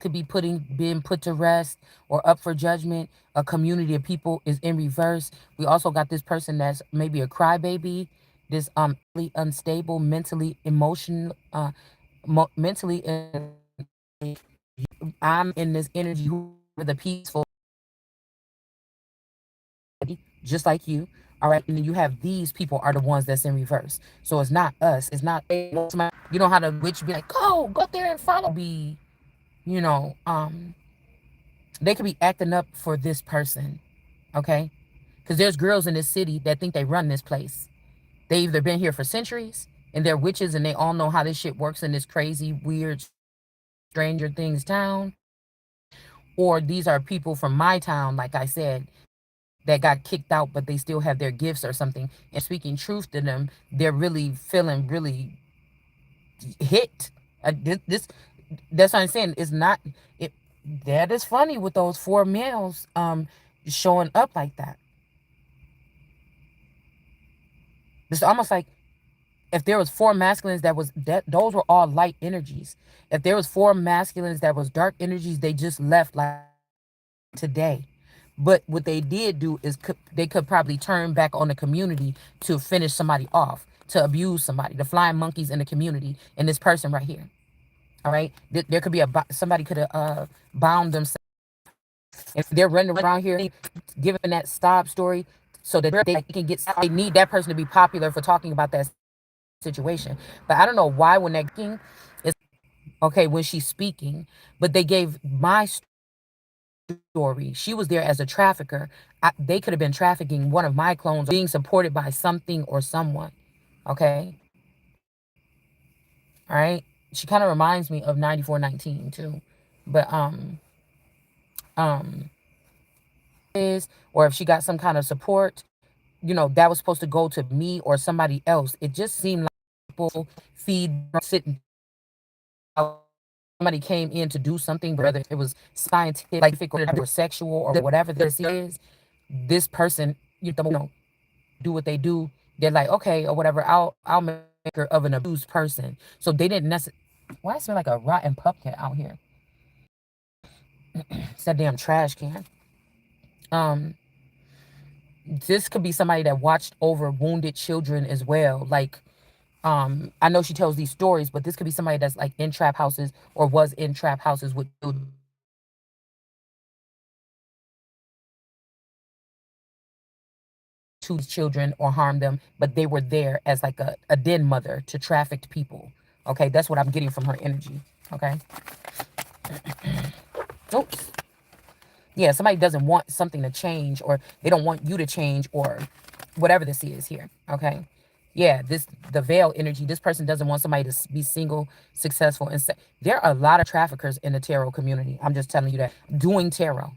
could be being put to rest or up for judgment. A community of people is in reverse. We also got this person that's maybe a crybaby, this really unstable, mentally, emotional, mentally. I'm in this energy who the peaceful, just like you. All right, and then you have these people are the ones that's in reverse. So it's not us. It's not you know how the witch be like, go up there and follow. Be you know they could be acting up for this person, okay? Because there's girls in this city that think they run this place. They either been here for centuries and they're witches and they all know how this shit works in this crazy, weird, Stranger Things town, or these are people from my town, like I said, that got kicked out, but they still have their gifts or something. And speaking truth to them, they're really feeling really hit. This that's what I'm saying. It's not it. That is funny with those four males showing up like that. It's almost like if there was four masculines that those were all light energies. If there was four masculines that was dark energies, they just left like today. But what they did do is they could probably turn back on the community to finish somebody off, to abuse somebody, the flying monkeys in the community, and this person right here. All right, there could be somebody could have bound themselves. If they're running around here giving that stop story so that they can get, they need that person to be popular for talking about that situation. But I don't know why when that king is okay when she's speaking, but they gave my story. She was there as a trafficker. They could have been trafficking one of my clones, being supported by something or someone. Okay, all right. She kind of reminds me of 9419 too, but um is or if she got some kind of support, that was supposed to go to me or somebody else. It just seemed like people feed sitting. Somebody came in to do something, whether it was scientific or sexual or whatever this is. This person, do what they do. They're like, okay, or whatever. I'll make her of an abused person. So they didn't necessarily. Why it smell like a rotten pumpkin out here? It's that damn trash can. Um, this could be somebody that watched over wounded children as well. Like, I know she tells these stories, but this could be somebody that's like in trap houses or was in trap houses with two children or harm them, but they were there as like a den mother to trafficked people. Okay, that's what I'm getting from her energy. Okay. Oops. Yeah, somebody doesn't want something to change or they don't want you to change or whatever this is here. Okay. Yeah, the veil energy. This person doesn't want somebody to be single, successful, and there are a lot of traffickers in the tarot community. I'm just telling you that doing tarot.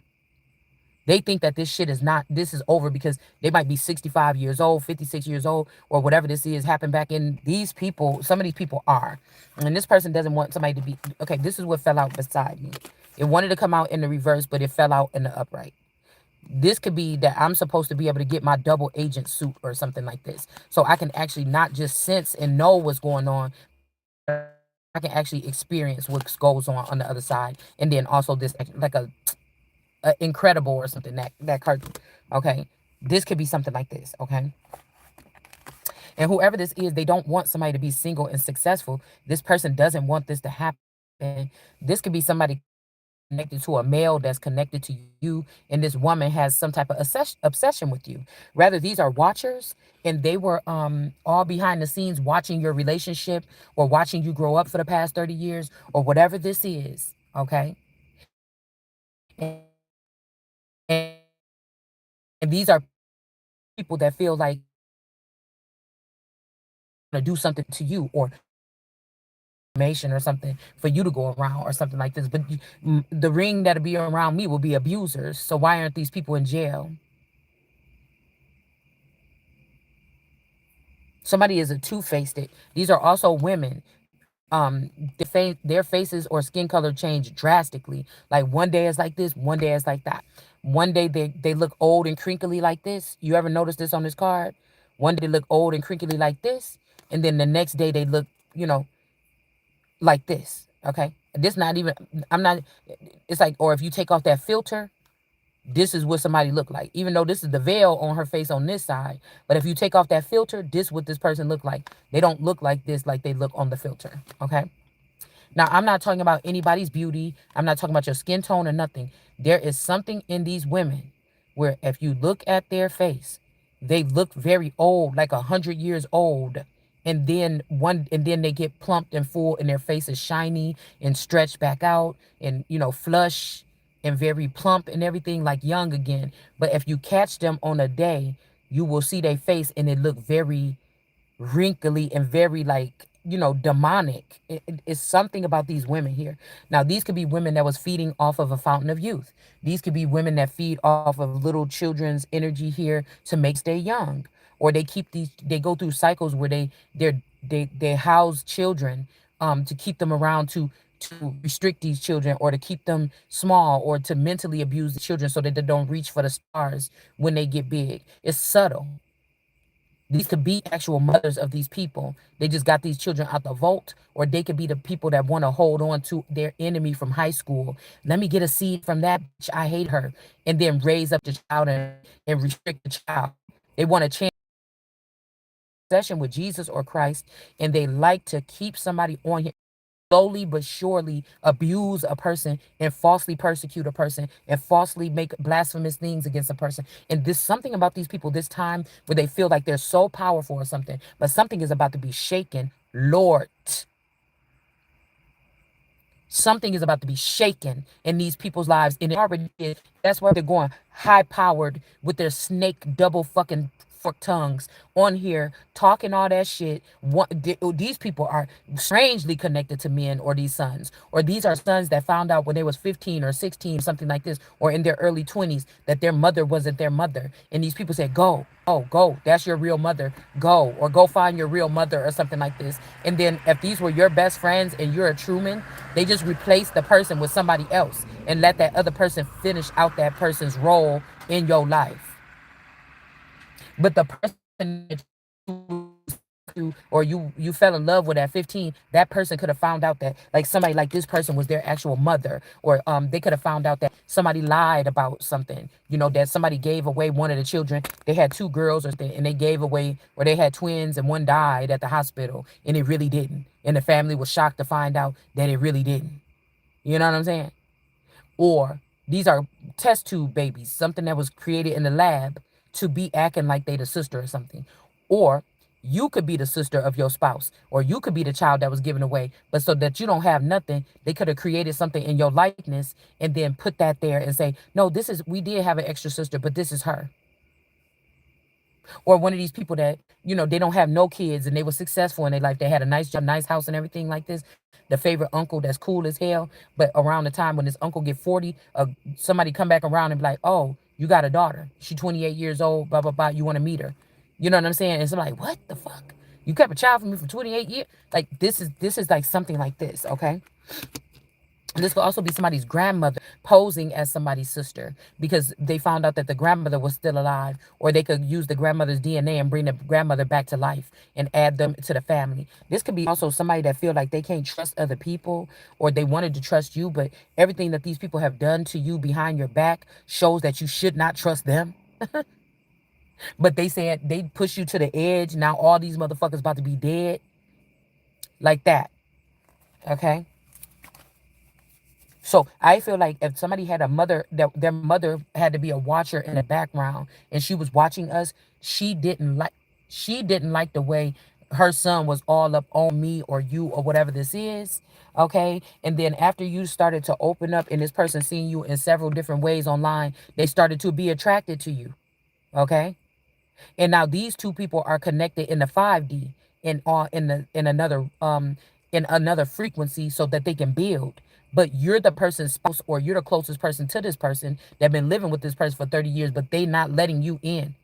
They think that this is over because they might be 65 years old, 56 years old, or whatever this is happened back in these people. Some of these people are. And this person doesn't want somebody to be, okay, this is what fell out beside me. It wanted to come out in the reverse, but it fell out in the upright. This could be that I'm supposed to be able to get my double agent suit or something like this. So I can actually not just sense and know what's going on. I can actually experience what goes on the other side. And then also this like a incredible or something that card. Okay, this could be something like this. Okay, and whoever this is, they don't want somebody to be single and successful. This person doesn't want this to happen. This could be somebody connected to a male that's connected to you, and this woman has some type of obsession with you. Rather, these are watchers, and they were all behind the scenes watching your relationship or watching you grow up for the past 30 years or whatever this is. Okay, and these are people that feel like to do something to you or information or something for you to go around or something like this. But the ring that'll be around me will be abusers. So why aren't these people in jail? Somebody is a two-faced it. These are also women. Their faces or skin color change drastically. Like one day it's like this, one day it's like that. One day they look old and crinkly like this. You ever notice this on this card? One day they look old and crinkly like this, and then the next day they look, like this. Okay. This not even, I'm not, it's like, or if you take off that filter, this is what somebody look like. Even though this is the veil on her face on this side, but if you take off that filter, this what this person look like. They don't look like this like they look on the filter. Okay. Now, I'm not talking about anybody's beauty. I'm not talking about your skin tone or nothing. There is something in these women where if you look at their face, they look very old, like 100 years old. And then they get plumped and full and their face is shiny and stretched back out and flush and very plump and everything like young again. But if you catch them on a day, you will see their face and it look very wrinkly and very like demonic. It's something about these women here. Now these could be women that was feeding off of a fountain of youth. These could be women that feed off of little children's energy here to make stay young, or they go through cycles where they house children to keep them around, to restrict these children or to keep them small or to mentally abuse the children so that they don't reach for the stars when they get big. It's subtle. These could be actual mothers of these people. They just got these children out the vault, or they could be the people that want to hold on to their enemy from high school. Let me get a seed from that bitch. I hate her. And then raise up the child and restrict the child. They want to change possession with Jesus or Christ, and they like to keep somebody on here, slowly but surely abuse a person and falsely persecute a person and falsely make blasphemous things against a person. And there's something about these people this time where they feel like they're so powerful or something, but something is about to be shaken. Lord, something is about to be shaken in these people's lives, and it already is. That's why they're going high powered with their snake double fucking fork tongues on here talking all that shit. These people are strangely connected to men, or these sons, or these are sons that found out when they was 15 or 16, something like this, or in their early 20s, that their mother wasn't their mother. And these people said, go, oh, go, that's your real mother, go, or go find your real mother or something like this. And then if these were your best friends and you're a Truman, they just replace the person with somebody else and let that other person finish out that person's role in your life. But the person that or you fell in love with at 15, that person could have found out that like somebody like this person was their actual mother, or they could have found out that somebody lied about something, that somebody gave away one of the children. They had two girls or something, and they gave away, or they had twins and one died at the hospital and it really didn't, and the family was shocked to find out that it really didn't. You know what I'm saying? Or these are test tube babies, something that was created in the lab to be acting like they the sister or something. Or you could be the sister of your spouse, or you could be the child that was given away. But so that you don't have nothing, they could have created something in your likeness and then put that there and say, no, we did have an extra sister, but this is her. Or one of these people that they don't have no kids and they were successful in their life, they had a nice job, nice house and everything like this, the favorite uncle that's cool as hell, but around the time when this uncle get 40, somebody come back around and be like, oh, you got a daughter, she 28 years old, blah blah blah, you want to meet her. You know what I'm saying? And so like, what the fuck, you kept a child from me for 28 years? Like this is like something like this. Okay. This could also be somebody's grandmother posing as somebody's sister because they found out that the grandmother was still alive, or they could use the grandmother's DNA and bring the grandmother back to life and add them to the family. This could be also somebody that feel like they can't trust other people, or they wanted to trust you, but everything that these people have done to you behind your back shows that you should not trust them. But they said they push you to the edge. Now all these motherfuckers about to be dead like that. Okay. So I feel like if somebody had a mother, that their mother had to be a watcher in the background and she was watching us, she didn't like the way her son was all up on me or you or whatever this is. Okay. And then after you started to open up and this person seeing you in several different ways online, they started to be attracted to you. Okay. And now these two people are connected in the 5D, in another frequency so that they can build. But you're the person's spouse, or you're the closest person to this person that been living with this person for 30 years, but they not letting you in.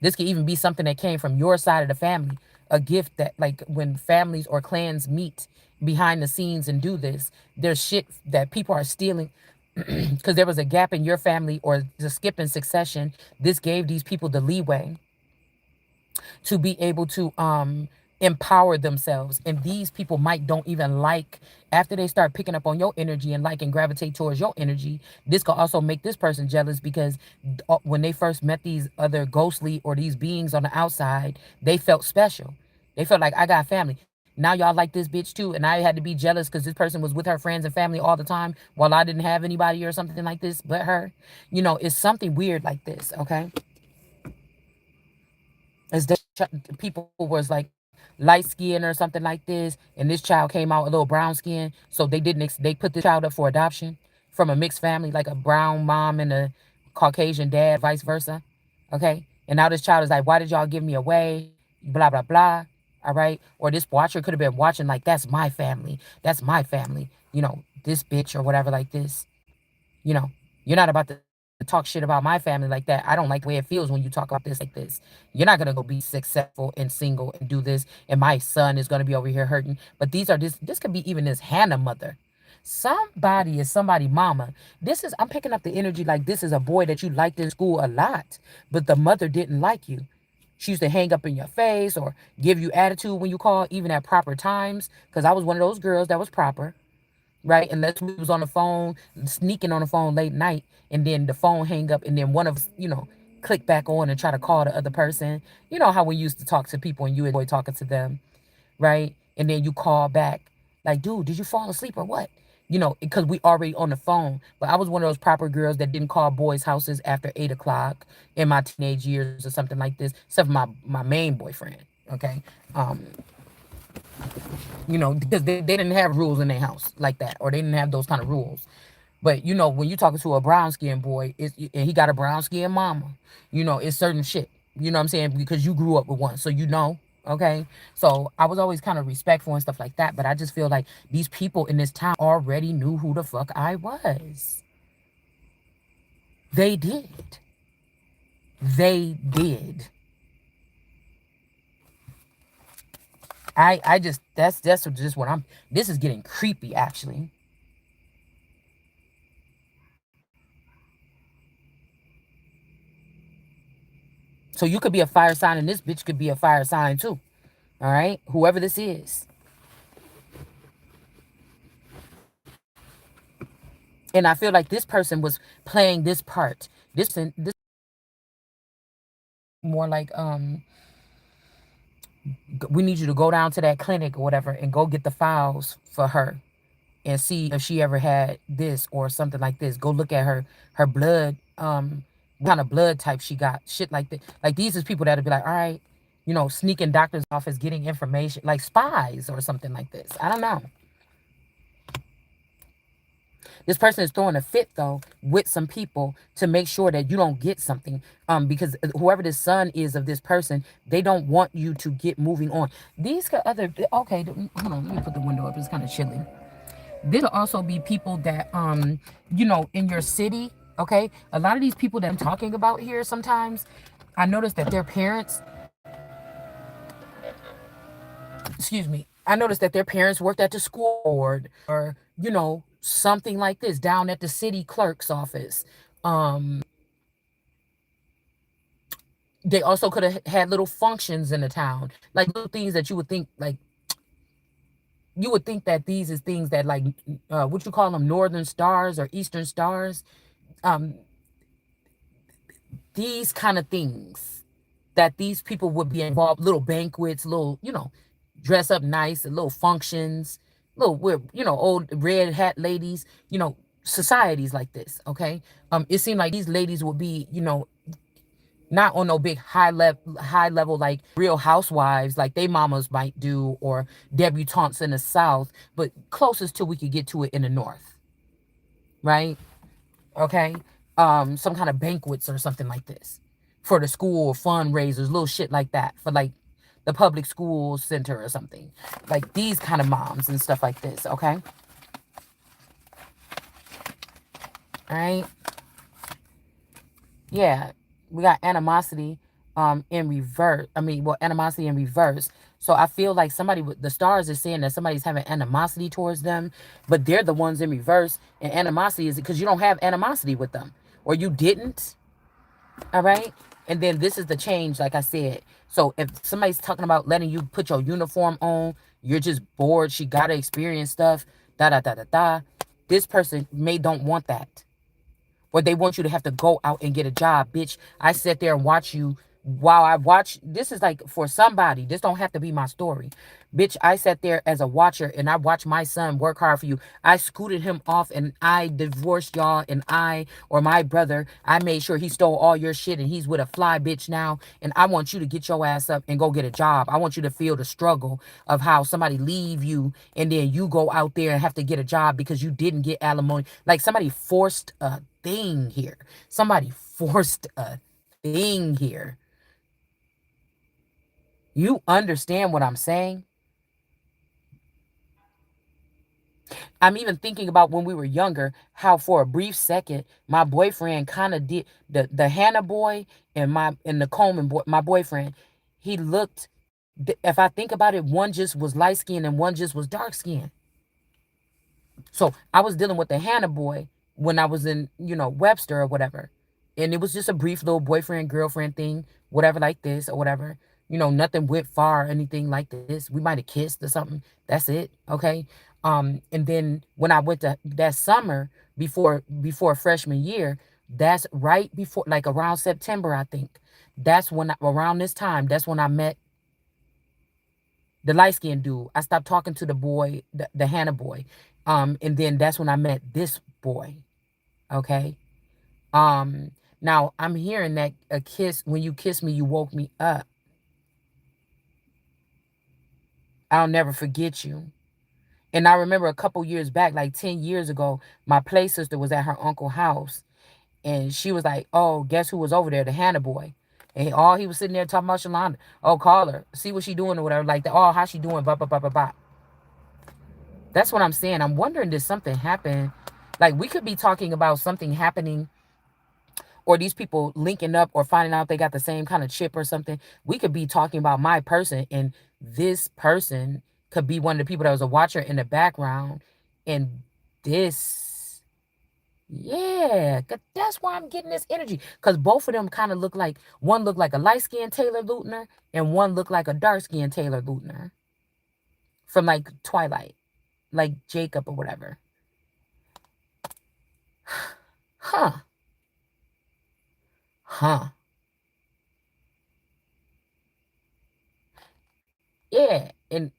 This could even be something that came from your side of the family, a gift that, like, when families or clans meet behind the scenes and do this, there's shit that people are stealing because there was a gap in your family or the skip in succession. This gave these people the leeway to be able to empower themselves. And these people might don't even like, after they start picking up on your energy and like and gravitate towards your energy, this could also make this person jealous because when they first met these other ghostly or these beings on the outside, they felt special. They felt like, I got family. Now y'all like this bitch too, and I had to be jealous because this person was with her friends and family all the time while I didn't have anybody or something like this but her. It's something weird like this, okay? As the people was like light skin or something like this, and this child came out a little brown skin, so they put this child up for adoption from a mixed family, like a brown mom and a Caucasian dad, vice versa. Okay, and now this child is like, why did y'all give me away? Blah blah blah. All right, or this watcher could have been watching like, that's my family, that's my family. This bitch or whatever like this. You know, you're not about to talk shit about my family like that. I don't like the way it feels when you talk about this like this. You're not gonna go be successful and single and do this, and my son is gonna be over here hurting. But this could be even this Hannah mother. Somebody is somebody mama. I'm picking up the energy like this is a boy that you liked in school a lot, but the mother didn't like you. She used to hang up in your face or give you attitude when you call, even at proper times. Because I was one of those girls that was proper, right? Unless we was on the phone, sneaking on the phone late night, and then the phone hang up, and then one of us, click back on and try to call the other person. You know how we used to talk to people and you enjoy talking to them, right? And then you call back, like, dude, did you fall asleep or what? Because we already on the phone. But I was one of those proper girls that didn't call boys' houses after 8 o'clock in my teenage years or something like this, except for my main boyfriend. Okay. Because they didn't have rules in their house like that, or they didn't have those kind of rules. But when you're talking to a brown skinned boy, and he got a brown skinned mama, it's certain shit. You know what I'm saying? Because you grew up with one, so okay. So I was always kind of respectful and stuff like that. But I just feel like these people in this town already knew who the fuck I was. They did. They did. I just that's just what I'm. This is getting creepy, actually. So you could be a fire sign, and this bitch could be a fire sign too. All right, whoever this is. And I feel like this person was playing this part. This more like, we need you to go down to that clinic or whatever and go get the files for her and see if she ever had this or something like this. Go look at her blood, what kind of blood type she got, shit like that. Like, these is people that'll be like, all right, sneaking doctor's office, getting information, like spies or something like this. I don't know. This person is throwing a fit though with some people to make sure that you don't get something. Because whoever the son is of this person, they don't want you to get moving on. These other okay, hold on, let me put the window up. It's kind of chilly. This will also be people that in your city. Okay, a lot of these people that I'm talking about here, sometimes I notice that their parents, excuse me, I noticed that their parents worked at the school board or, something like this down at the city clerk's office. They also could have had little functions in the town, like little things that you would think, like, you would think that these is things that, like, what you call them, northern stars or eastern stars. Um, these kind of things that these people would be involved, little banquets, little, dress up nice, little functions, little, old red hat ladies, societies like this. Okay. It seemed like these ladies would be, not on no big high level like real housewives like they mamas might do, or debutantes in the south, but closest to we could get to it in the north, right? Okay. Some kind of banquets or something like this for the school, fundraisers, little shit like that, for like the public school center or something, like these kind of moms and stuff like this. Okay. All right. Yeah, we got animosity in reverse. I mean, well, animosity in reverse. So I feel like somebody with the stars is saying that somebody's having animosity towards them, but they're the ones in reverse. And animosity is because you don't have animosity with them, or you didn't. All right. And then this is the change, like I said. So if somebody's talking about letting you put your uniform on, you're just bored, she gotta experience stuff, da da da da da. This person may don't want that, or they want you to have to go out and get a job. Bitch, I sit there and watch you while I watch. This is like for somebody. This don't have to be my story. Bitch, I sat there as a watcher and I watched my son work hard for you. I scooted him off and I divorced y'all, and I, or my brother, I made sure he stole all your shit and he's with a fly bitch now. And I want you to get your ass up and go get a job. I want you to feel the struggle of how somebody leave you and then you go out there and have to get a job because you didn't get alimony. Like somebody forced a thing here. Somebody forced a thing here. You understand what I'm saying? I'm even thinking about when we were younger, how for a brief second, my boyfriend kind of did the Hannah boy and the Coleman boy, my boyfriend, he looked, if I think about it, one just was light skinned and one just was dark skinned. So I was dealing with the Hannah boy when I was in, Webster or whatever. And it was just a brief little boyfriend, girlfriend thing, whatever like this or whatever. Nothing went far or anything like this. We might have kissed or something. That's it. Okay. And then when I went to that summer before freshman year, that's right before, like around September, I think. That's when around this time, that's when I met the light skinned dude. I stopped talking to the boy, the Hannah boy. And then that's when I met this boy. Okay. Um, Now I'm hearing that a kiss, when you kiss me, you woke me up. I'll never forget you. And I remember a couple years back, like 10 years ago, my play sister was at her uncle's house and she was like, oh, guess who was over there? The Hannah boy. And all he was sitting there talking about Shalonda. Oh, call her. See what she doing or whatever. Like, oh, how she doing? Blah, blah, blah, blah, blah. That's what I'm saying. I'm wondering, did something happen? Like, we could be talking about something happening, or these people linking up or finding out they got the same kind of chip or something. We could be talking about my person, and this person could be one of the people that was a watcher in the background. And this, yeah, that's why I'm getting this energy. Because both of them kind of look like, one looked like a light skinned Taylor Lautner, and one looked like a dark skinned Taylor Lautner from like Twilight, like Jacob or whatever. Huh. Huh. Yeah. And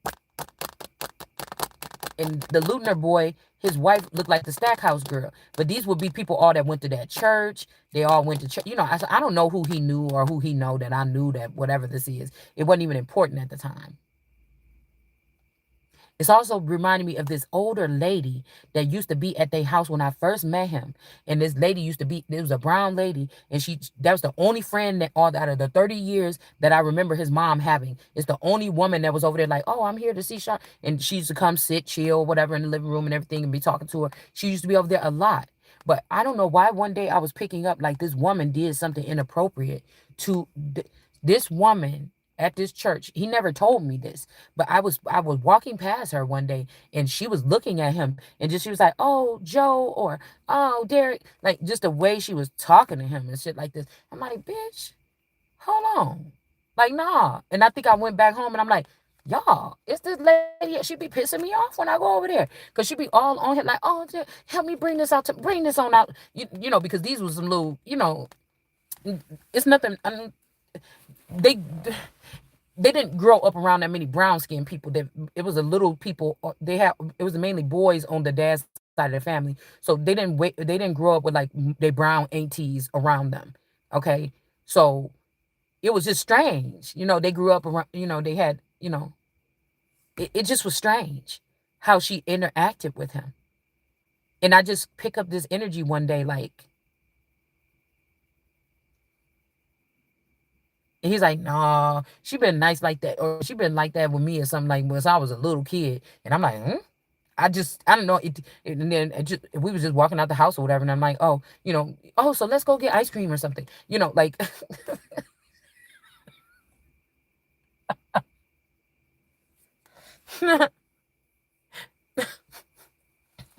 the Lutner boy, his wife looked like the Stackhouse girl. But these would be people all that went to that church. They all went to church. I don't know who he knew or who he know that I knew that whatever this is. It wasn't even important at the time. It's also reminding me of this older lady that used to be at their house when I first met him. And this lady used to be, it was a brown lady, and that was the only friend that all out of the 30 years that I remember his mom having. It's the only woman that was over there like, oh, I'm here to see Sean. And she used to come sit, chill, whatever in the living room and everything and be talking to her. She used to be over there a lot. But I don't know why one day I was picking up like this woman did something inappropriate to this woman at this church. He never told me this, but I was walking past her one day and she was looking at him and she was like, "Oh, Joe," or "Oh, Derek," like just the way she was talking to him and shit like this. I'm like, "Bitch, hold on." Like, nah. And I think I went back home and I'm like, y'all, it's this lady. She be pissing me off when I go over there. Cause she be all on him like, oh, help me bring this out bring this on out. Because these was some little, it's nothing. They they didn't grow up around that many brown skinned people. It was a little people. It was mainly boys on the dad's side of the family. So they didn't grow up with like they brown aunties around them. Okay, so it was just strange. They grew up around. They had. It just was strange how she interacted with him. And I just pick up this energy one day, like, and he's like, nah, she been nice like that, or she been like that with me or something like when I was a little kid. And I'm like, hmm? I don't know. And then we was just walking out the house or whatever. And I'm like, oh, oh, so let's go get ice cream or something. Like,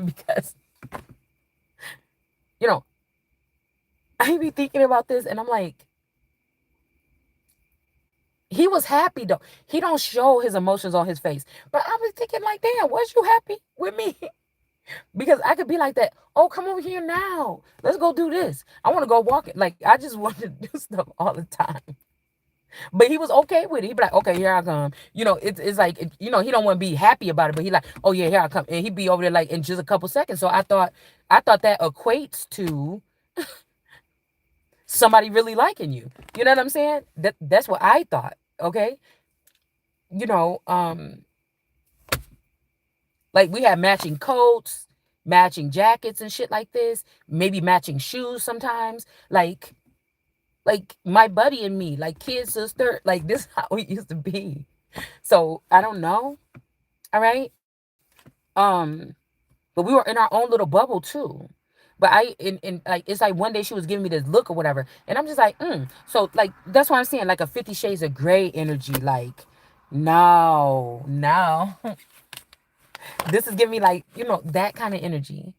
because, you know, I be thinking about this and I'm like, He was happy though. He don't show his emotions on his face. But I was thinking like, damn, was you happy with me? Because I could be like that. Oh, come over here now. Let's go do this. I want to go walk it. Like I just want to do stuff all the time. But he was okay with it. He'd be like, okay, here I come. It's like, he don't want to be happy about it, but he like, oh yeah, here I come. And he'd be over there like in just a couple seconds. So I thought that equates to somebody really liking you. You know what I'm saying? That's what I thought. Okay. You know, like we have matching coats, matching jackets and shit like this, maybe matching shoes sometimes. Like my buddy and me, like kid sister, like this is how it used to be. So I don't know. All right. Um, but we were in our own little bubble too. But like it's like one day she was giving me this look or whatever, and I'm just like, So like that's what I'm saying, like a 50 Shades of Gray energy. Like, no, no, this is giving me like that kind of energy.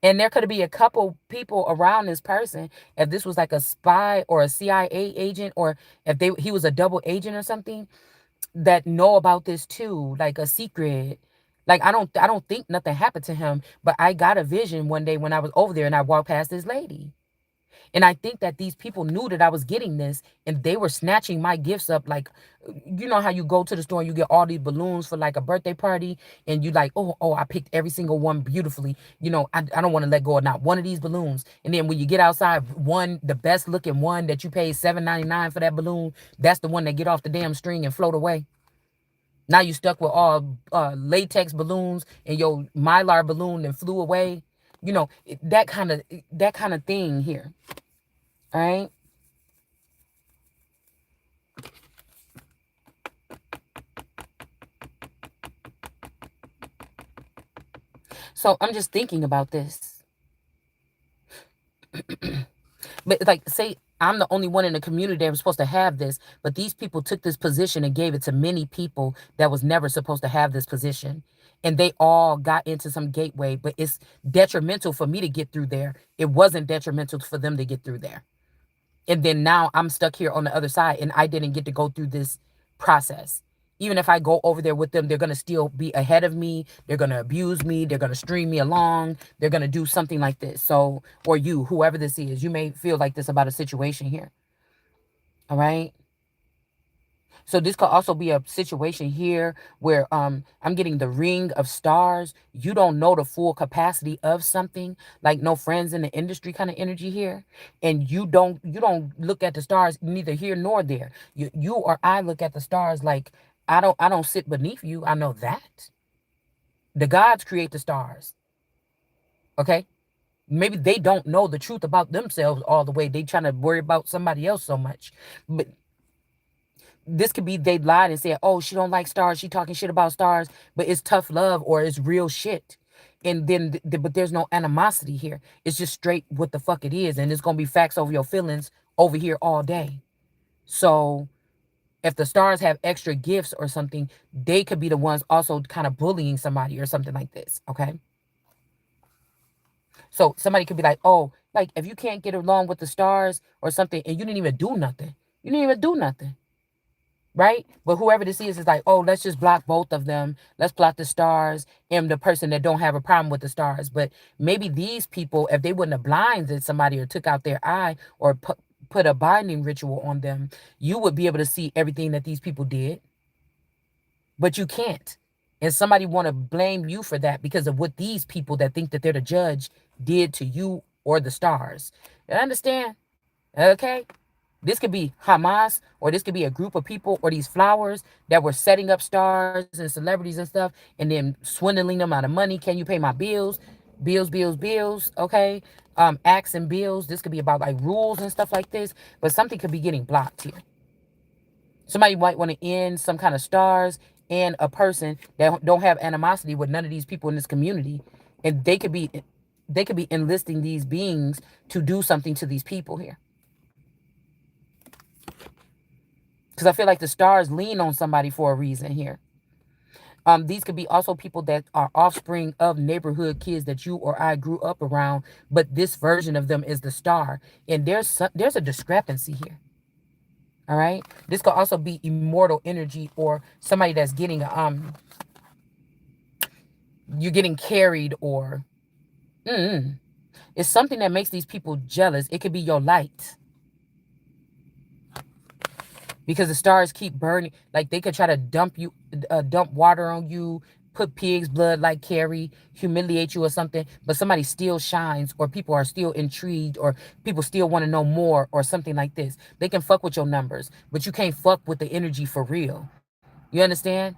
And there could be a couple people around this person if this was like a spy or a CIA agent, or if he was a double agent or something that know about this too, like a secret. Like I don't think nothing happened to him, but I got a vision one day when I was over there and I walked past this lady. And I think that these people knew that I was getting this and they were snatching my gifts up. Like, you know how you go to the store and you get all these balloons for like a birthday party and you like, oh, I picked every single one beautifully. I don't want to let go of not one of these balloons. And then when you get outside, the best looking one that you paid $7.99 for that balloon, that's the one that get off the damn string and float away. Now you stuck with all latex balloons and your mylar balloon that flew away. That kind of thing here. All right. So I'm just thinking about this. But like, say I'm the only one in the community that was supposed to have this, but these people took this position and gave it to many people that was never supposed to have this position. And they all got into some gateway, but it's detrimental for me to get through there. It wasn't detrimental for them to get through there. And then now I'm stuck here on the other side and I didn't get to go through this process. Even if I go over there with them, they're going to still be ahead of me. They're going to abuse me. They're going to string me along. They're going to do something like this. So, or you, whoever this is, you may feel like this about a situation here. All right. So this could also be a situation here where I'm getting the ring of stars. You don't know the full capacity of something, like no friends in the industry kind of energy here. And you don't look at the stars neither here nor there. You or I look at the stars like I don't sit beneath you. I know that. The gods create the stars. Okay? Maybe they don't know the truth about themselves all the way. They trying to worry about somebody else so much. But this could be they lied and said, oh, she don't like stars, she talking shit about stars, but it's tough love or it's real shit. And then but there's no animosity here. It's just straight what the fuck it is, and it's gonna be facts over your feelings over here all day. So if the stars have extra gifts or something, they could be the ones also kind of bullying somebody or something like this. Okay. So somebody could be like, oh, like if you can't get along with the stars or something and you didn't even do nothing, you didn't even do nothing, right? But whoever this is like, oh, let's just block both of them. Let's block the stars and the person that don't have a problem with the stars. But maybe these people, if they wouldn't have blinded somebody or took out their eye or put a binding ritual on them, you would be able to see everything that these people did. But you can't. And somebody want to blame you for that because of what these people that think that they're the judge did to you or the stars. You understand? Okay. This could be Hamas, or this could be a group of people, or these flowers that were setting up stars and celebrities and stuff and then swindling them out of money. Can you pay my bills? Bills, bills, bills. Okay. Acts and bills. This could be about like rules and stuff like this, but something could be getting blocked here. Somebody might want to end some kind of stars and a person that don't have animosity with none of these people in this community. And they could be enlisting these beings to do something to these people here. Because I feel like the stars lean on somebody for a reason here. These could be also people that are offspring of neighborhood kids that you or I grew up around, but this version of them is the star. And there's a discrepancy here. All right. This could also be immortal energy or somebody that's getting you're getting carried or mm, it's something that makes these people jealous. It could be your light because the stars keep burning. Like they could try to dump water on you, put pig's blood like Carrie, humiliate you or something. But somebody still shines, or people are still intrigued, or people still want to know more, or something like this. They can fuck with your numbers, but you can't fuck with the energy for real. You understand?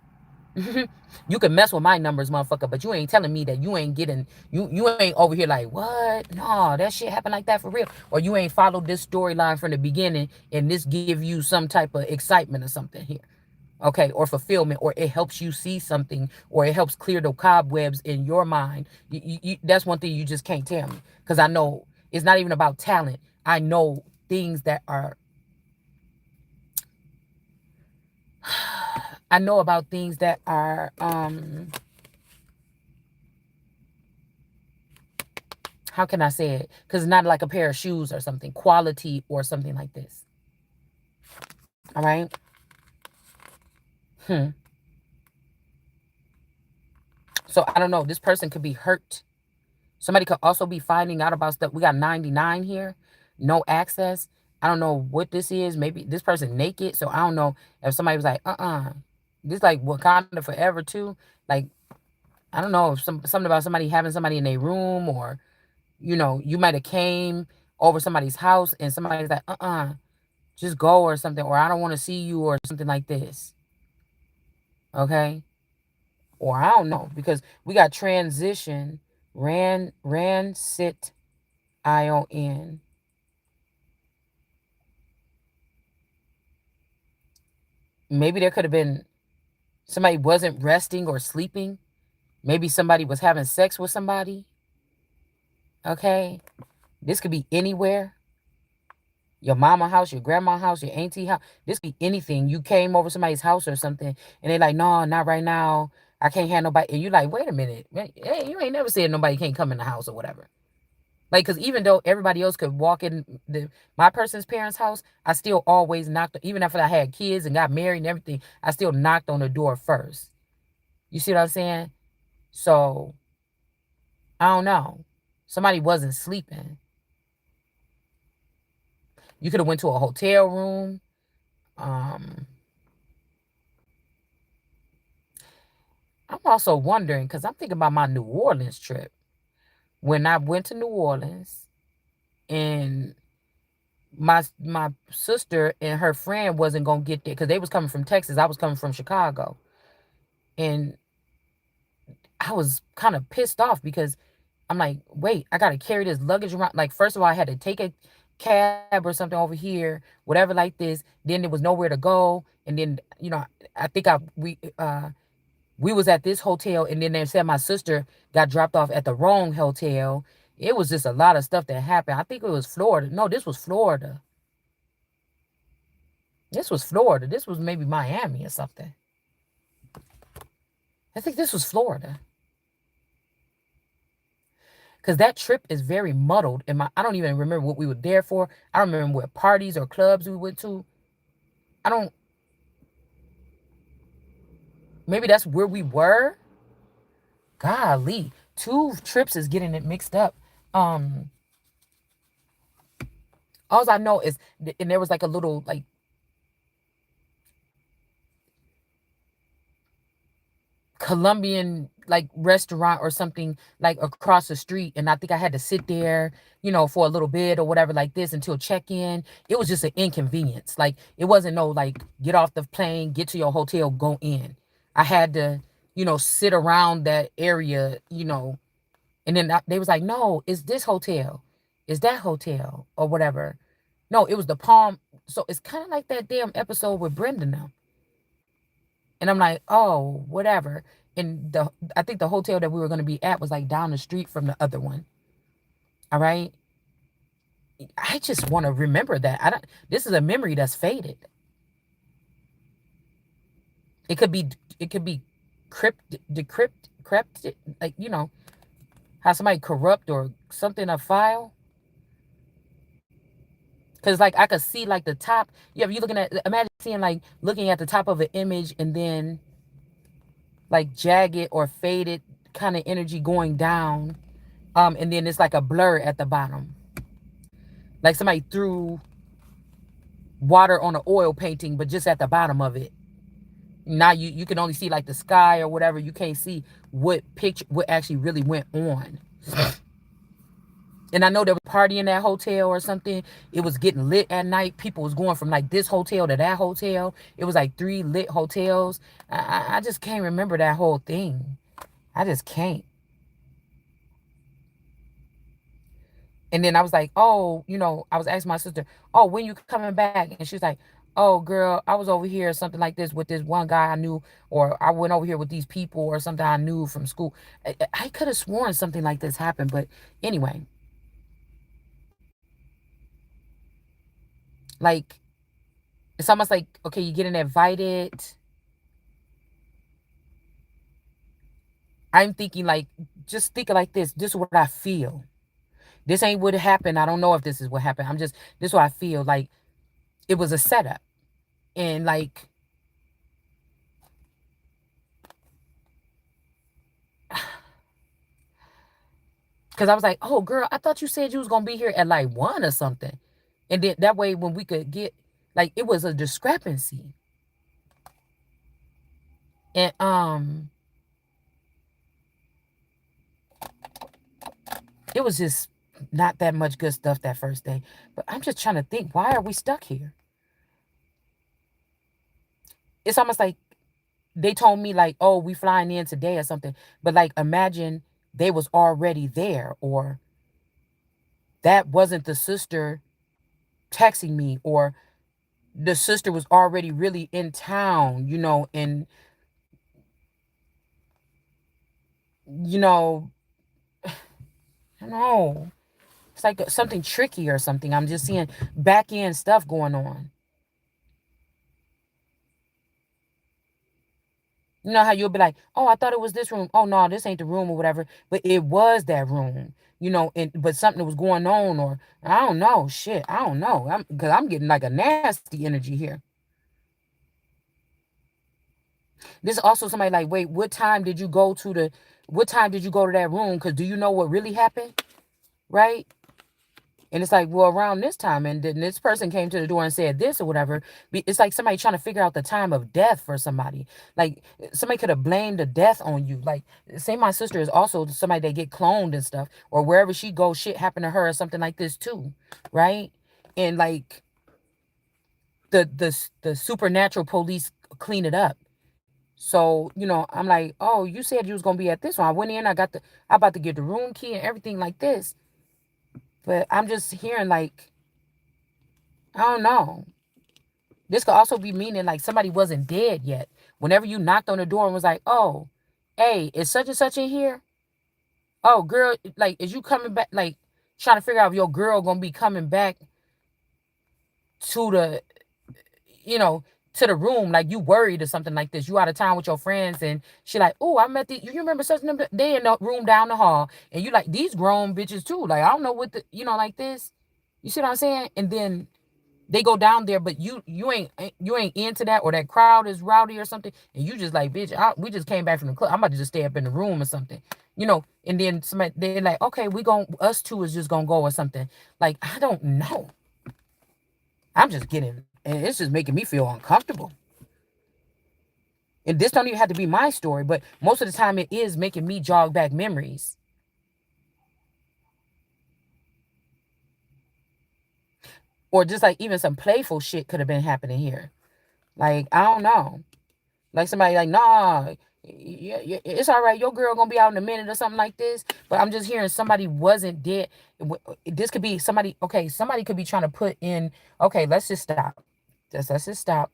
You can mess with my numbers, motherfucker, but you ain't telling me that you ain't getting you ain't over here like what? No, that shit happened like that for real. Or you ain't followed this storyline from the beginning and this give you some type of excitement or something here. Okay, or fulfillment, or it helps you see something, or it helps clear the cobwebs in your mind. That's one thing you just can't tell me because I know it's not even about talent. I know things that are I know about things that are how can I say it? Because it's not like a pair of shoes or something, quality or something like this. All right. Hmm. So I don't know. This person could be hurt. Somebody could also be finding out about stuff. We got 99 here, no access. I don't know what this is. Maybe this person naked. So I don't know if somebody was like, this like Wakanda forever too. Like I don't know if something about somebody having somebody in their room, or you might have came over somebody's house and somebody's like, just go or something, or I don't want to see you or something like this. Okay. Or I don't know because we got transition, sit, ION. Maybe there could have been somebody wasn't resting or sleeping. Maybe somebody was having sex with somebody. Okay. This could be anywhere. Your mama house, your grandma house, your auntie house. This could be anything. You came over somebody's house or something, and they're like, "No, not right now. I can't have nobody." And you like, "Wait a minute, man, hey, you ain't never said nobody can't come in the house or whatever." Like, because even though everybody else could walk in my person's parents' house, I still always knocked. Even after I had kids and got married and everything, I still knocked on the door first. You see what I'm saying? So I don't know. Somebody wasn't sleeping. You could have went to a hotel room. Um, I'm also wondering because I'm thinking about my New Orleans trip. When I went to New Orleans and my sister and her friend wasn't gonna get there because they was coming from Texas. I was coming from Chicago. And I was kind of pissed off because I'm like, wait, I gotta carry this luggage around. Like, first of all, I had to take a cab or something over here, whatever like this. Then there was nowhere to go. And then, I think we was at this hotel, and then they said my sister got dropped off at the wrong hotel. It was just a lot of stuff that happened. I think it was Florida. No, this was Florida. This was Florida. This was maybe Miami or something. I think this was Florida. Because that trip is very muddled. I don't even remember what we were there for. I don't remember what parties or clubs we went to. I don't. Maybe that's where we were. Golly, two trips is getting it mixed up. Um, all I know is, and there was like a little like Colombian like restaurant or something like across the street, and I think I had to sit there, for a little bit or whatever like this until check in. It was just an inconvenience. Like it wasn't no like get off the plane, get to your hotel, go in. I had to, sit around that area, and then they was like, no, it's this hotel, it's that hotel or whatever. No, it was the Palm. So it's kind of like that damn episode with Brenda now. And I'm like, oh, whatever. And I think the hotel that we were going to be at was like down the street from the other one. All right. I just want to remember that. I don't. This is a memory that's faded. It could be. It could be decrypt, like how somebody corrupt or something a file. Cause like I could see like the top. Yeah, if you looking at, imagine seeing like looking at the top of an image and then like jagged or faded kind of energy going down. And then it's like a blur at the bottom. Like somebody threw water on an oil painting, but just at the bottom of it. Now you can only see like the sky or whatever. You can't see what actually really went on. And I know there was a party in that hotel or something. It was getting lit at night. People was going from like this hotel to that hotel. It was like 3 lit hotels. I just can't remember that whole thing. I just can't. And then I was like, oh, I was asking my sister, oh, when you coming back? And she's like, oh, girl, I was over here or something like this with this one guy I knew, or I went over here with these people or something I knew from school. I could have sworn something like this happened, but anyway, like it's almost like, okay, you're getting invited. I'm thinking like, just thinking like this is what I feel. This ain't what happened. I don't know if this is what happened. This is what I feel like. It was a setup. And like, because I was like, oh, girl, I thought you said you was going to be here at like 1 or something. And then that way when we could get, like, it was a discrepancy. And it was just not that much good stuff that first day. But I'm just trying to think, why are we stuck here? It's almost like they told me like, oh, we flying in today or something. But like, imagine they was already there, or that wasn't the sister texting me, or the sister was already really in town, and you know, I don't know. It's like something tricky or something. I'm just seeing back end stuff going on. You know how you'll be like, oh, I thought it was this room. Oh no, this ain't the room or whatever. But it was that room, and but something was going on, or I don't know. Shit, I don't know. Because I'm getting like a nasty energy here. This is also somebody like, wait, what time did you go to that room? Because do you know what really happened? Right? And it's like, well, around this time, and then this person came to the door and said this or whatever. It's like somebody trying to figure out the time of death for somebody. Like somebody could have blamed the death on you. Like, say my sister is also somebody that get cloned and stuff, or wherever she goes, shit happened to her or something like this too, right? And like the supernatural police clean it up. So, I'm like, oh, you said you was gonna be at this one. I went in, I about to get the room key and everything like this. But I'm just hearing like, I don't know. This could also be meaning like somebody wasn't dead yet. Whenever you knocked on the door and was like, oh, hey, is such and such in here? Oh, girl, like, is you coming back? Like, trying to figure out if your girl gonna be coming back to the, you know, to the room, like you worried or something like this. You out of town with your friends, and she like, oh, I met you remember such and they in the room down the hall, and you like these grown bitches too. Like, I don't know what like this. You see what I'm saying? And then they go down there, but you ain't into that, or that crowd is rowdy or something, and you just like, bitch, we just came back from the club. I'm about to just stay up in the room or something, And then somebody they're like, okay, us two is just gonna go or something. Like, I don't know. I'm just getting, and it's just making me feel uncomfortable. And this don't even have to be my story, but most of the time it is making me jog back memories. Or just like even some playful shit could have been happening here. Like, I don't know. Like somebody like, nah, yeah, it's all right. Your girl gonna be out in a minute or something like this. But I'm just hearing somebody wasn't dead. This could be somebody. Okay, somebody could be trying to put in. Okay, let's just stop. Let's just stop.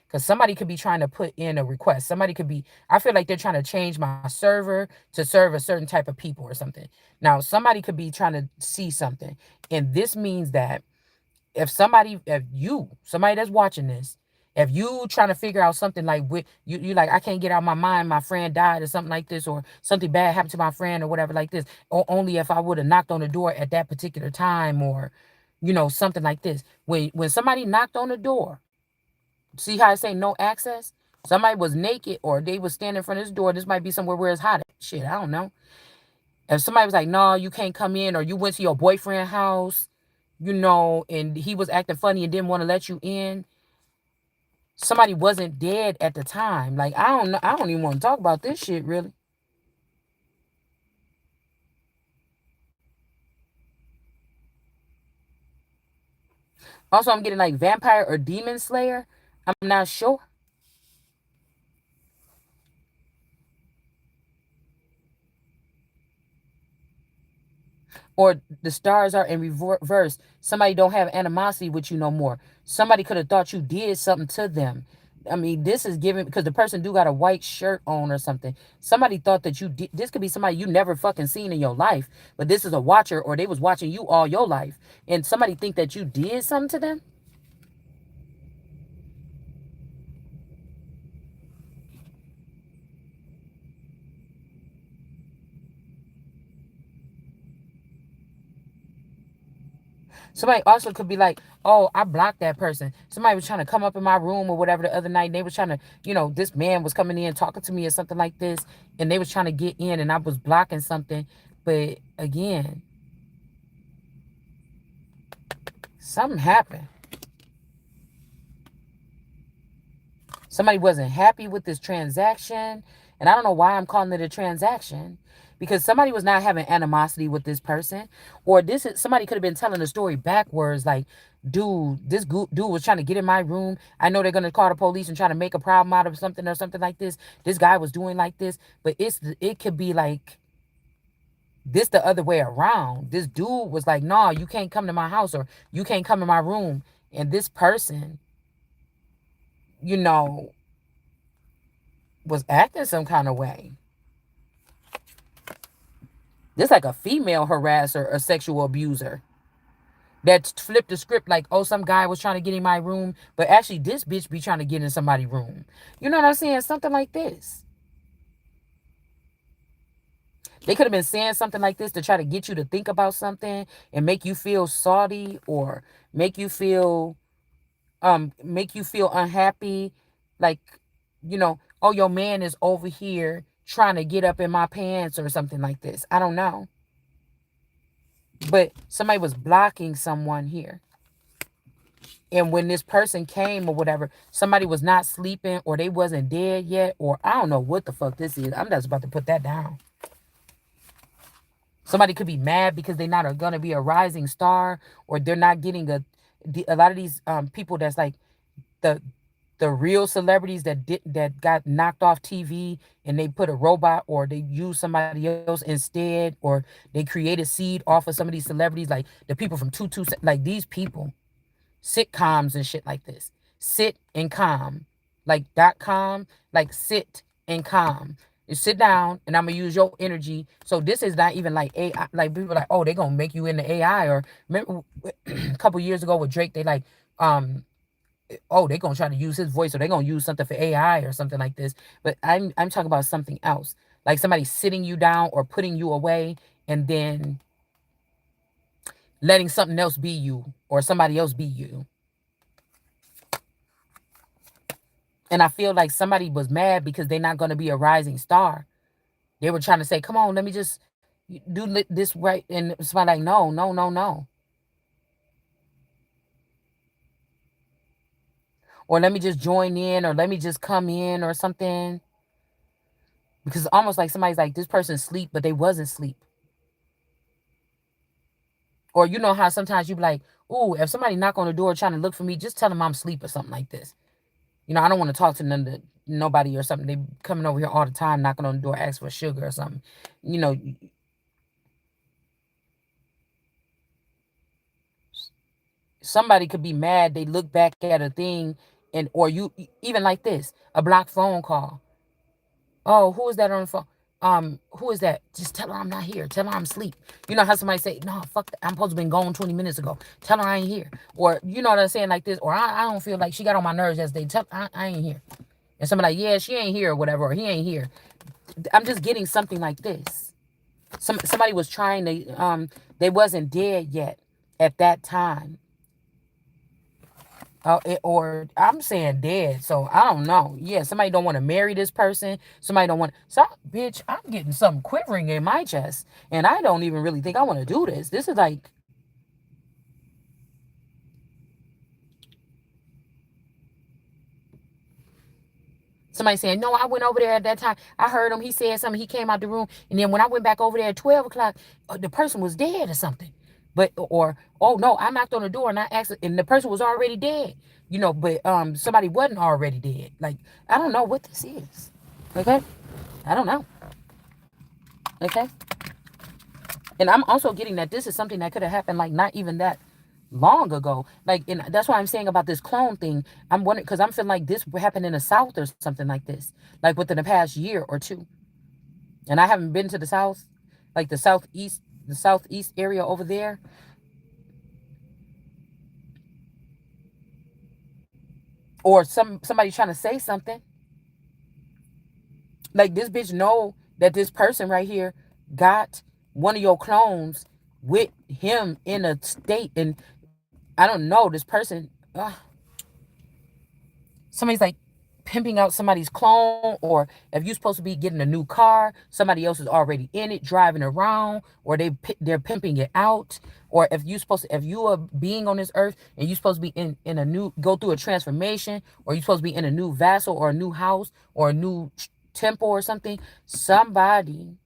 Because somebody could be trying to put in a request. Somebody could be. I feel like they're trying to change my server to serve a certain type of people or something. Now, somebody could be trying to see something, and this means that somebody that's watching this, if you trying to figure out something like you like, I can't get out of my mind, my friend died or something like this, or something bad happened to my friend or whatever like this, or only if I would have knocked on the door at that particular time, or Something like this. When somebody knocked on the door, see how I say no access? Somebody was naked or they was standing in front of this door. This might be somewhere where it's hot. Shit, I don't know. If somebody was like, no, you can't come in, or you went to your boyfriend's house, and he was acting funny and didn't want to let you in, somebody wasn't dead at the time. Like, I don't know. I don't even want to talk about this shit, really. Also, I'm getting like vampire or demon slayer. I'm not sure. Or the stars are in reverse. Somebody don't have animosity with you no more. Somebody could have thought you did something to them. I mean, this is given because the person do got a white shirt on or something. Somebody thought that you did. This could be somebody you never fucking seen in your life, but this is a watcher, or they was watching you all your life, and somebody think that you did something to them. Somebody also could be like, oh, I blocked that person. Somebody was trying to come up in my room or whatever the other night. And they was trying to, this man was coming in talking to me or something like this. And they was trying to get in and I was blocking something. But again, something happened. Somebody wasn't happy with this transaction. And I don't know why I'm calling it a transaction. Because somebody was not having animosity with this person. Or somebody could have been telling the story backwards, like, dude, dude was trying to get in my room. I know they're gonna call the police and try to make a problem out of something or something like this. This guy was doing like this. But it could be like this the other way around. This dude was like, nah, you can't come to my house, or you can't come in my room. And this person, you know, was acting some kind of way. This like a female harasser or sexual abuser that flipped the script like, oh, some guy was trying to get in my room, but actually this bitch be trying to get in somebody's room. You know what I'm saying? Something like this. They could have been saying something like this to try to get you to think about something and make you feel salty, or make you feel unhappy, like, oh, your man is over here trying to get up in my pants or something like this. I don't know. But somebody was blocking someone here. And when this person came or whatever, somebody was not sleeping, or they wasn't dead yet, or I don't know what the fuck this is. I'm just about to put that down. Somebody could be mad because they're not going to be a rising star, or they're not getting a lot of these people that's like the real celebrities that got knocked off TV, and they put a robot, or they use somebody else instead, or they create a seed off of some of these celebrities, like the people from like these people, sitcoms and shit like this. Sit and calm, like .com, like sit and calm. You sit down, and I'm gonna use your energy. So this is not even like AI. Like people are like, oh, they're gonna make you into AI. Or remember a couple years ago with Drake, they like, oh, they're gonna try to use his voice, or they're gonna use something for AI or something like this. But I'm talking about something else, like somebody sitting you down or putting you away, and then letting something else be you, or somebody else be you. And I feel like somebody was mad because they're not gonna be a rising star. They were trying to say, come on, let me just do this right, and somebody like, no, no, no, no. Or let me just join in, or let me just come in or something. Because it's almost like somebody's like, this person's asleep, but they wasn't asleep. Or you know how sometimes you be like, ooh, if somebody knock on the door trying to look for me, just tell them I'm asleep or something like this. I don't want to talk to nobody or something. They coming over here all the time, knocking on the door, asking for sugar or something. You know, somebody could be mad. They look back at a thing, and or you even like this, a blocked phone call. Oh, who is that on the phone? Who is that? Just tell her I'm not here. Tell her I'm asleep. You know how somebody say, no, fuck that. I'm supposed to been gone 20 minutes ago. Tell her I ain't here. Or you know what I'm saying, like this. Or I don't feel like she got on my nerves yesterday. Tell I ain't here. And somebody like, yeah, she ain't here or whatever, or he ain't here. I'm just getting something like this. Somebody was trying to they wasn't dead yet. at that time. Or I'm saying dead, so I don't know. Yeah, somebody don't want to marry this person. Somebody don't want. So, bitch, I'm getting something quivering in my chest, and I don't even really think I want to do this. This is like somebody saying, "No, I went over there at that time. I heard him. He said something. He came out the room, and then when I went back over there at 12 o'clock, the person was dead or something." But or oh no, I knocked on the door and I asked, and the person was already dead. But somebody wasn't already dead. Like I don't know what this is. Okay, I don't know. Okay. And I'm also getting that this is something that could have happened like not even that long ago. Like, and that's why I'm saying about this clone thing. I'm wondering because I'm feeling like this happened in the South or something like this, like within the past year or two. And I haven't been to the South, like the Southeast area over there, or somebody trying to say something. Like this bitch know that this person right here got one of your clones with him in a state, and I don't know this person. Somebody's like pimping out somebody's clone, or if you're supposed to be getting a new car, somebody else is already in it driving around, or they're pimping it out. Or if you are being on this earth and you're supposed to be in a new go through a transformation, or you're supposed to be in a new vessel or a new house or a new temple or something, somebody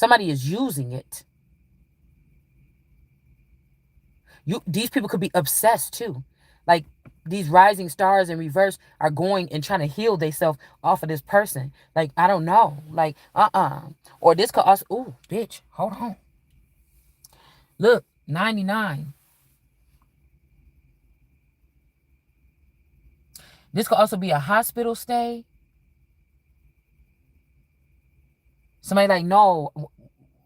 is using it. These people could be obsessed too. Like these rising stars in reverse are going and trying to heal themselves off of this person. Like I don't know. Like or this could also ooh bitch, hold on. Look, 99. This could also be a hospital stay. Somebody like no,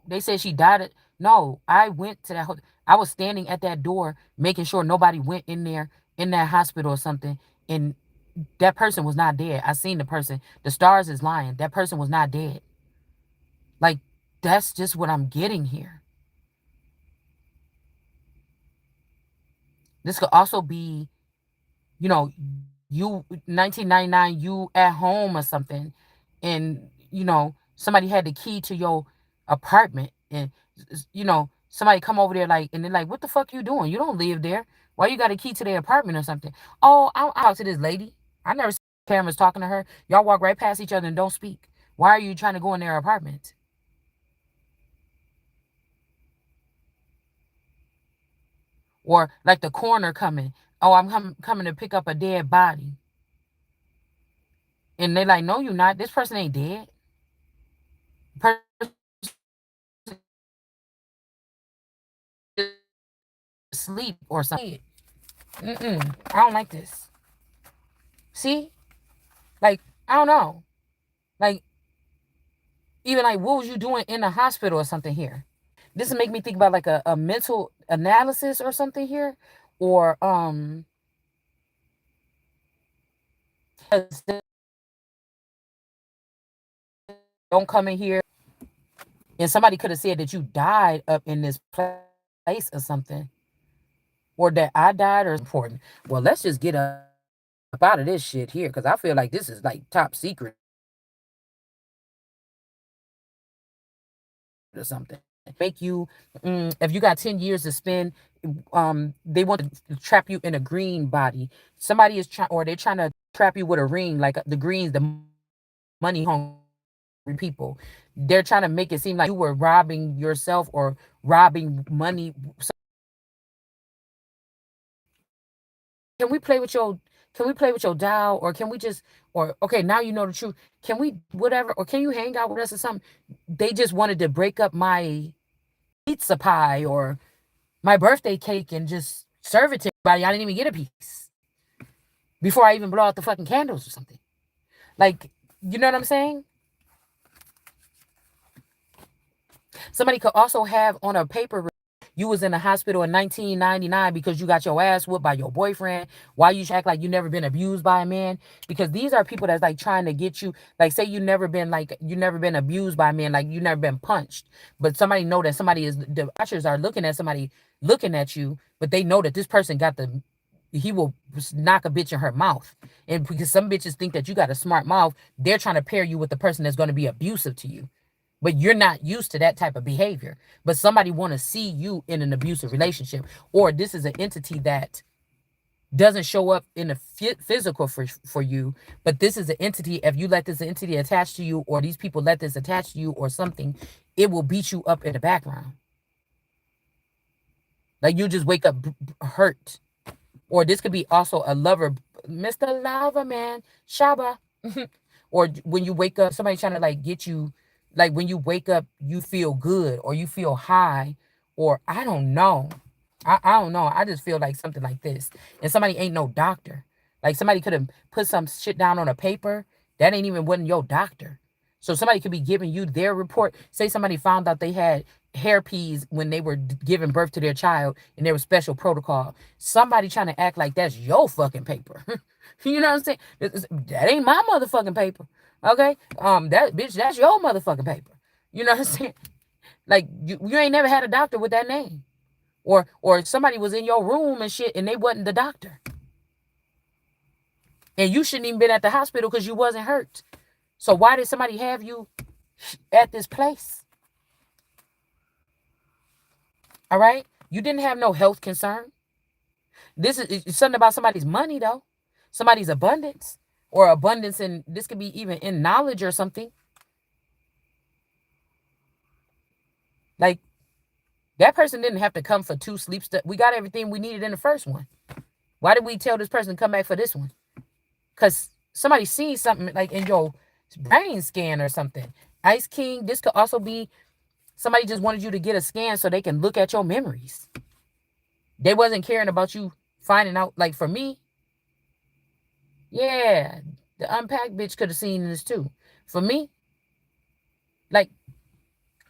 they said she died. No, I went to that. I was standing at that door, making sure nobody went in there in that hospital or something. And that person was not dead. I seen the person. The stars is lying. That person was not dead. Like that's just what I'm getting here. This could also be, you know, you 1999, you at home or something, and somebody had the key to your apartment, and somebody come over there like, and they're like, "What the fuck you doing? You don't live there. Why you got a key to their apartment or something?" Oh, I'll talk to this lady. I never see cameras talking to her. Y'all walk right past each other and don't speak. Why are you trying to go in their apartment? Or like the coroner coming. Oh, I'm coming to pick up a dead body. And they like, no, you're not. This person ain't dead. Person asleep or something. I don't like this. See? Like, I don't know. Like, even like, what was you doing in the hospital or something here? This will make me think about like a mental analysis or something here. Or, don't come in here. And somebody could have said that you died up in this place or something. Or that I died or important. Well, let's just get up out of this shit here because I feel like this is like top secret or something. Make you, if you got 10 years to spend, they want to trap you in a green body. Somebody is trying, or they're trying to trap you with a ring, like the greens, the money hungry people. They're trying to make it seem like you were robbing yourself or robbing money. Can we play with your can we play with your dial, or can we just, or okay, now you know the truth. Can we whatever, or can you hang out with us or something? They just wanted to break up my pizza pie or my birthday cake and just serve it to everybody. I didn't even get a piece before I even blow out the fucking candles or something. Like, you know what I'm saying? Somebody could also have on a paper. You was in the hospital in 1999 because you got your ass whooped by your boyfriend. Why you act like you never been abused by a man? Because these are people that's like trying to get you, like say you never been abused by a man, like you never been punched. But somebody know that somebody is, the ushers are looking at somebody looking at you, but they know that this person got the, he will knock a bitch in her mouth. And because some bitches think that you got a smart mouth, they're trying to pair you with the person that's going to be abusive to you. But you're not used to that type of behavior. But somebody want to see you in an abusive relationship, or this is an entity that doesn't show up in the physical for you, but this is an entity. If you let this entity attach to you, or these people let this attach to you or something, it will beat you up in the background. Like you just wake up hurt. Or this could be also a lover, Mr. Lover Man, Shaba. Or when you wake up, somebody trying to like get you, like when you wake up, you feel good or you feel high, or I don't know. I don't know. I just feel like something like this. And somebody ain't no doctor. Like somebody could have put some shit down on a paper. That ain't even wasn't your doctor. So somebody could be giving you their report. Say somebody found out they had herpes when they were giving birth to their child and there was special protocol. Somebody trying to act like that's your fucking paper. You know what I'm saying? That ain't my motherfucking paper. Okay? That bitch, that's your motherfucking paper. You know what I'm saying? Like you ain't never had a doctor with that name. Or somebody was in your room and shit and they wasn't the doctor. And you shouldn't even been at the hospital because you wasn't hurt. So why did somebody have you at this place? All right? You didn't have no health concern. This is something about somebody's money, though. Somebody's abundance. Or abundance in, this could be even in knowledge or something. Like, that person didn't have to come for 2 sleeps. We got everything we needed in the first one. Why did we tell this person to come back for this one? Because somebody seen something like in your brain scan or something. Ice King, this could also be somebody just wanted you to get a scan so they can look at your memories. They wasn't caring about you finding out. Like for me, yeah, the unpacked bitch could have seen this too. For me, like,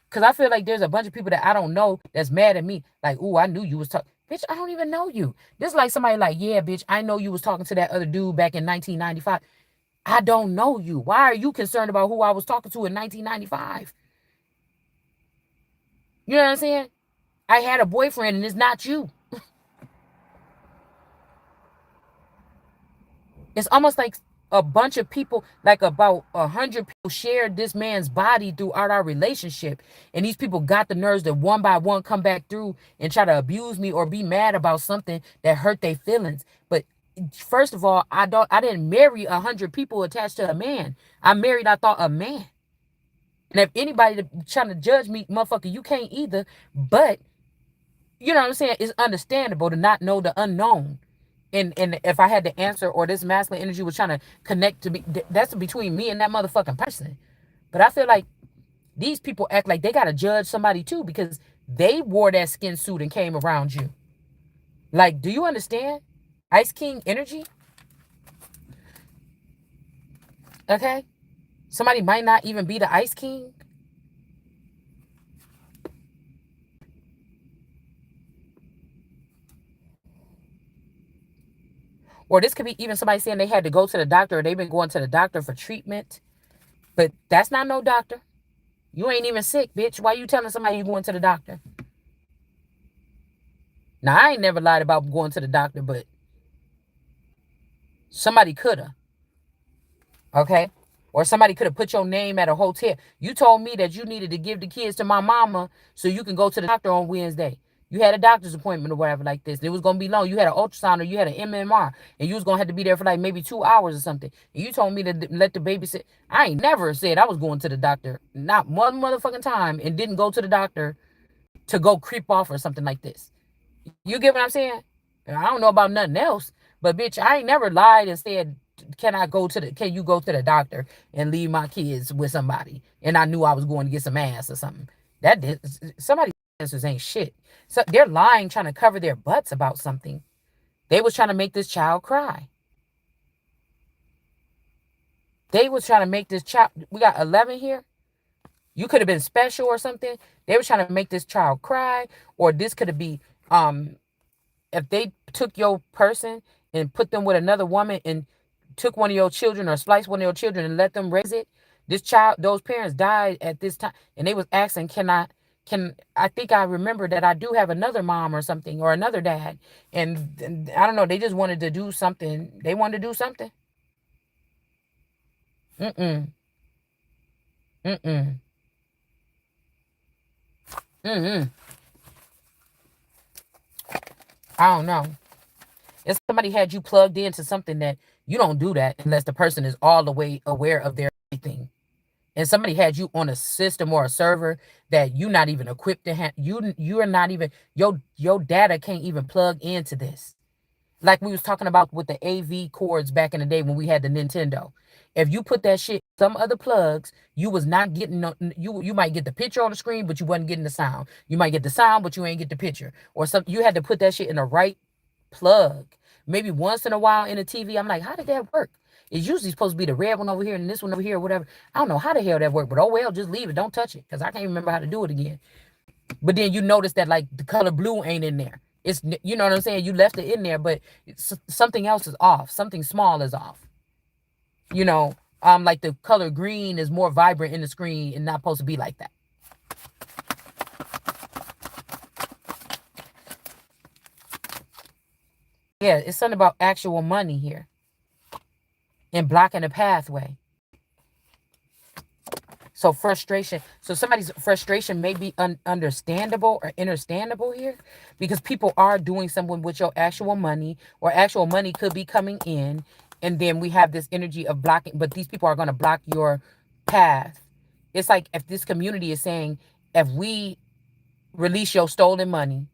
because I feel like there's a bunch of people that I don't know that's mad at me. Like, ooh, I knew you was talking. Bitch, I don't even know you. This is like somebody like, yeah, bitch, I know you was talking to that other dude back in 1995. I don't know you. Why are you concerned about who I was talking to in 1995? You know what I'm saying? I had a boyfriend and it's not you. It's almost like a bunch of people, like about 100 people shared this man's body throughout our relationship. And these people got the nerves to one by one come back through and try to abuse me or be mad about something that hurt their feelings. But first of all, I didn't marry 100 people attached to a man. I married, I thought, a man. And if anybody trying to judge me, motherfucker, you can't either. But you know what I'm saying? It's understandable to not know the unknown. And if I had to answer, or this masculine energy was trying to connect to me, that's between me and that motherfucking person. But I feel like these people act like they gotta judge somebody too because they wore that skin suit and came around you. Like, do you understand? Ice King energy? Okay? Somebody might not even be the Ice King. Or this could be even somebody saying they had to go to the doctor or they've been going to the doctor for treatment. But that's not no doctor. You ain't even sick, bitch. Why you telling somebody you going to the doctor? Now, I ain't never lied about going to the doctor, but somebody could have. Okay? Or somebody could have put your name at a hotel. You told me that you needed to give the kids to my mama so you can go to the doctor on Wednesday. You had a doctor's appointment or whatever like this. It was going to be long. You had an ultrasound or you had an MMR. And you was going to have to be there for like maybe 2 hours or something. And you told me to let the baby sit. I ain't never said I was going to the doctor. Not one motherfucking time. And didn't go to the doctor to go creep off or something like this. You get what I'm saying? I don't know about nothing else. But bitch, I ain't never lied and said, can you go to the doctor and leave my kids with somebody? And I knew I was going to get some ass or something. Somebody's answers ain't shit. So they're lying, trying to cover their butts about something. They was trying to make this child cry. They was trying to make this child, we got 11 here. You could have been special or something. They were trying to make this child cry, or this could have been um if they took your person and put them with another woman and took one of your children or spliced one of your children and let them raise it. This child, those parents died at this time, and they was asking, can I think I remember that I do have another mom or something or another dad, and I don't know. They just wanted to do something. They wanted to do something. Mm-mm. Mm-mm. Mm-mm. I don't know. If somebody had you plugged into something that you don't do that unless the person is all the way aware of their everything. And somebody had you on a system or a server that you're not even equipped to have. You are not even your data can't even plug into this. Like we was talking about with the AV cords back in the day when we had the Nintendo. If you put that shit some other plugs, you was not getting you might get the picture on the screen, but you wasn't getting the sound. You might get the sound, but you ain't get the picture. Or some you had to put that shit in the right plug. Maybe once in a while in the TV, I'm like, how did that work? It's usually supposed to be the red one over here and this one over here, or whatever. I don't know how the hell that worked, but oh well, just leave it. Don't touch it, because I can't remember how to do it again. But then you notice that like the color blue ain't in there. It's you know what I'm saying. You left it in there, but something else is off. Something small is off. You know, like the color green is more vibrant in the screen and not supposed to be like that. Yeah, it's something about actual money here and blocking the pathway. So frustration. So somebody's frustration may be understandable or understandable here, because people are doing something with your actual money, or actual money could be coming in, and then we have this energy of blocking. But these people are going to block your path. It's like if this community is saying, if we release your stolen money,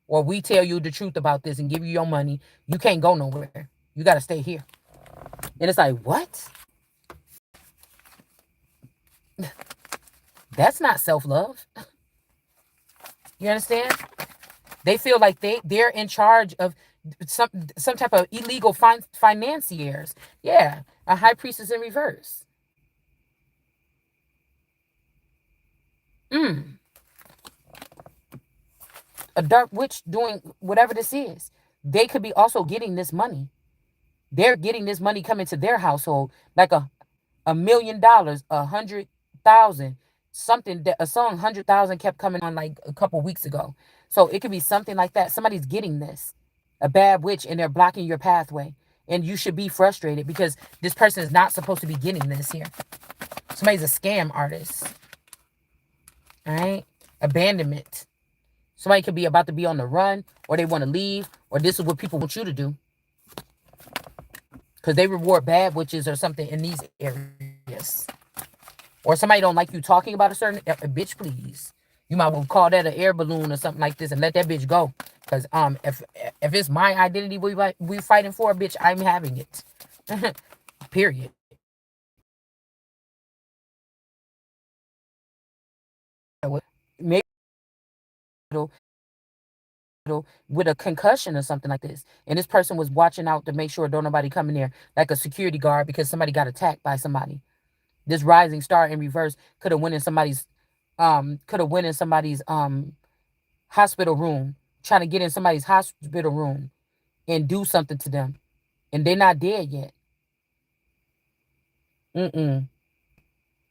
or we tell you the truth about this and give you your money, you can't go nowhere. You got to stay here. And it's like, what? That's not self love. You understand? They feel like they're in charge of some some type of illegal financiers. Yeah, a high priestess in reverse. Mm, a dark witch doing whatever this is. They could be also getting this money. They're getting this money coming to their household, like $1 million, 100,000, something that a song 100,000 kept coming on like a couple weeks ago. So it could be something like that. Somebody's getting this, a bad witch, and they're blocking your pathway. And you should be frustrated because this person is not supposed to be getting this here. Somebody's a scam artist. All right. Abandonment. Somebody could be about to be on the run, or they want to leave, or this is what people want you to do. Because they reward bad witches or something in these areas. Or somebody don't like you talking about a certain bitch, please. You might well call that an air balloon or something like this and let that bitch go. Cause if it's my identity we fighting for, bitch, I'm having it. Period. Maybe with a concussion or something like this. And this person was watching out to make sure don't nobody come in there like a security guard because somebody got attacked by somebody. This rising star in reverse could have went in somebody's hospital room, trying to get in somebody's hospital room and do something to them. And they're not dead yet. Mm-mm.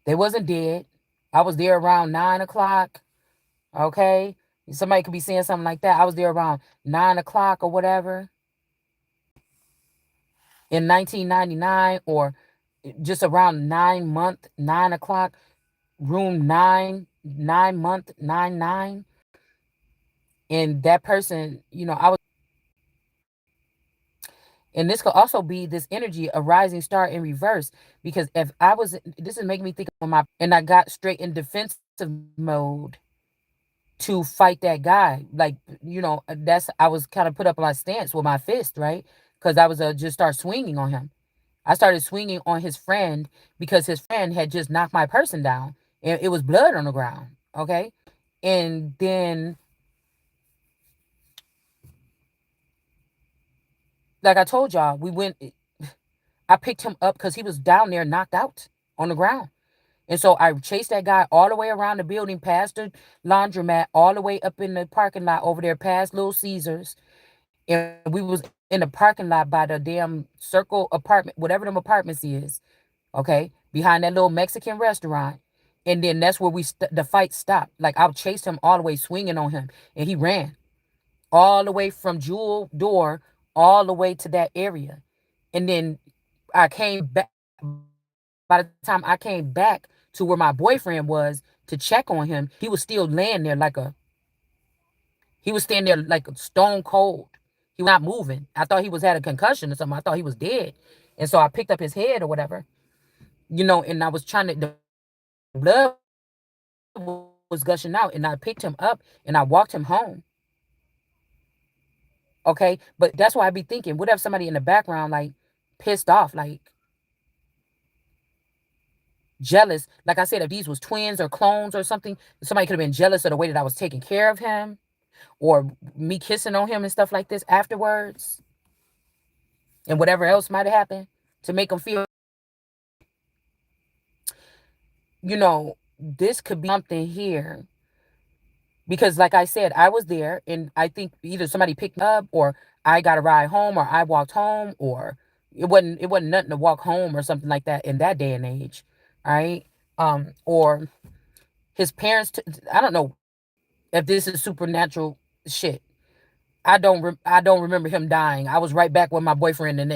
They wasn't dead. I was there around 9 o'clock. Okay. Somebody could be saying something like that. I was there around 9 o'clock or whatever in 1999, or just around 9 o'clock, room 9 month 99. And that person, I was. And this could also be this energy, a rising star in reverse. Because if I was, this is making me think of and I got straight in defensive mode to fight that guy. Like, I was kind of put up my stance with my fist, right? Because I was just start swinging on him. I started swinging on his friend because his friend had just knocked my person down and it was blood on the ground. Okay. And then, like I told y'all, I picked him up because he was down there knocked out on the ground. And so I chased that guy all the way around the building, past the laundromat, all the way up in the parking lot over there, past Little Caesars. And we was in the parking lot by the damn Circle apartment, whatever them apartments is, okay, behind that little Mexican restaurant. And then that's where the fight stopped. Like I chased him all the way, swinging on him, and he ran all the way from Jewel Door all the way to that area. And then I came back. By the time I came back to where my boyfriend was to check on him, he was still laying there he was standing there like stone cold. He was not moving. I thought he was had a concussion or something. I thought he was dead. And so I picked up his head or whatever, and I was trying to, the blood was gushing out, and I picked him up and I walked him home. Okay. But that's why I be thinking, what if somebody in the background, like, pissed off, like, jealous? Like I said, if these was twins or clones or something, somebody could have been jealous of the way that I was taking care of him, or me kissing on him and stuff like this afterwards, and whatever else might have happened to make him feel like, this could be something here. Because like I said, I was there, and I think either somebody picked me up, or I got a ride home, or I walked home, or it wasn't nothing to walk home or something like that in that day and age. All right. Or his parents, I don't know if this is supernatural shit. I don't remember him dying. I was right back with my boyfriend the next